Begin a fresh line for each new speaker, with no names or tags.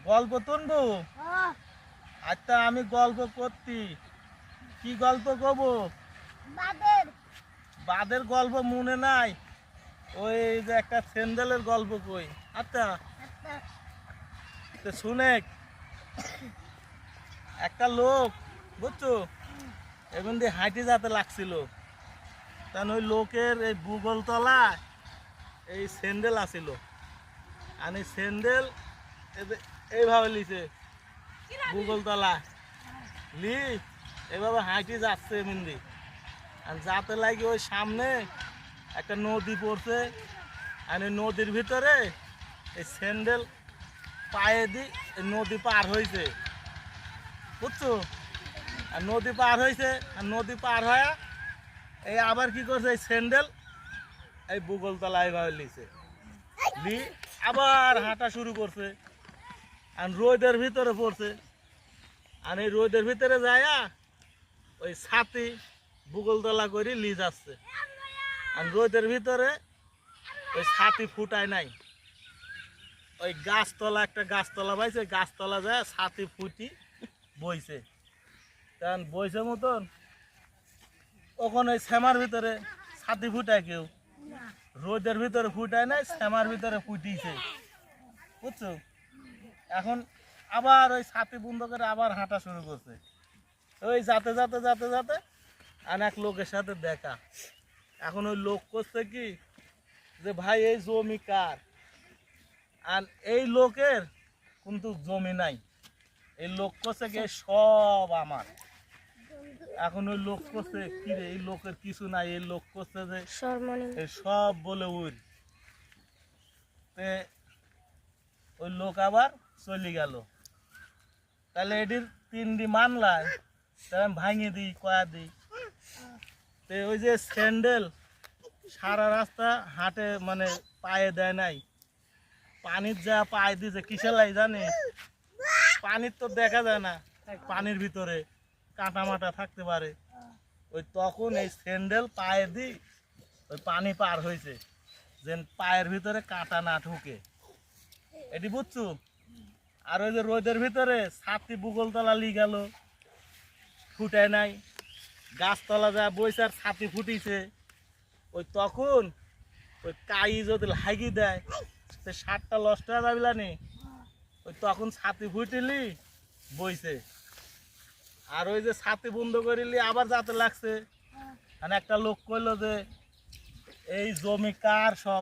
গল্প তুনবো? আচ্ছা আমি গল্প করতি। কি গল্প কব?
বাদের
বাদের গল্প মনে নাই। ওই যে একটা স্যান্ডেলের গল্প কই। আচ্ছা
আচ্ছা
তো শুনে, একটা লোক বুঝছো এখন দিয়ে হাঁটি যেতে লাগছিল, কারণ ওই লোকের এই ভূগোল তলায় এই স্যান্ডেল আসিল। আর এই স্যান্ডেল এইভাবে লিছে ভূগোল তলা লি এইভাবে হাঁটি যাচ্ছে মিন্দি। আর যাতে লাগে ওই সামনে একটা নদী পড়ছে, আর এই নদীর ভিতরে এই স্যান্ডেল পায়ে দি এই নদী পার হয়েছে বুঝছো। আর নদী পার হয়েছে, আর নদী পার হয়ে এই আবার কি করছে এই স্যান্ডেল এই ভূগোল তলা এইভাবে লিছে লি আবার হাঁটা শুরু করছে। আর রোদের ভিতরে পড়ছে, আর এই রোদের ভিতরে যায় ওই ছাতি ভূগোলতলা করে লি যাচ্ছে। আর রোদের ভিতরে ওই ছাতি ফুটায় নাই, ওই গাছতলা একটা গাছতলা পাইছে, গাছতলা যায় ছাতি ফুটি বইছে। কারণ বইছে মতন তখন ওই শ্যামার ভিতরে ছাতি ফুটায় কেউ, রোদের ভিতরে ফুটায় নাই, শ্যামার ভিতরে ফুটিছে বুঝছো। এখন আবার ওই ছাতি বন্ধ করে আবার হাঁটা শুরু করছে। ওই যাতে যাতে যাতে যাতে আর এক লোকের সাথে দেখা। এখন ওই লোক করছে কি যে ভাই এই জমি কার? আর এই লোকের কিন্তু জমি নাই, এই লোক করছে কি সব আমার। এখন ওই লোক করছে কি রে এই লোকের কিছু নাই, এই লোক করছে যে এই সব বলে উড়। ওই লোক আবার চলে গেল। তাহলে এটির 3টি মানলায় তাহলে আমি ভাঙিয়ে দিই কয়া দিই। তো ওই যে স্যান্ডেল সারা রাস্তা হাঁটে মানে পায়ে দেয় নাই, পানির যা পায়ে দিয়েছে কিসের লাই জানে? পানির তো দেখা যায় না, পানির ভিতরে কাঁটা মাটা থাকতে পারে। ওই তখন এই স্যান্ডেল পায়ে দিই ওই পানি পার হয়েছে, যে পায়ের ভিতরে কাঁটা না ঢুকে, এটি বুঝছো। আর ওই যে রোদের ভিতরে ছাতি ভূগোলতলা লি গেল ফুটায় নাই, গাছতলা যা বইছে আর ছাতি ফুটিছে। ওই তখন ওই কাই যদি লাগি দেয় সে সারটা নষ্ট হয়ে যাবিলা নি, ওই তখন ছাতি ফুটিলি বইছে। আর ওই যে ছাতি বন্ধ করিলি আবার যাতে লাগছে। মানে একটা লোক কইলো যে এই জমি কার? সব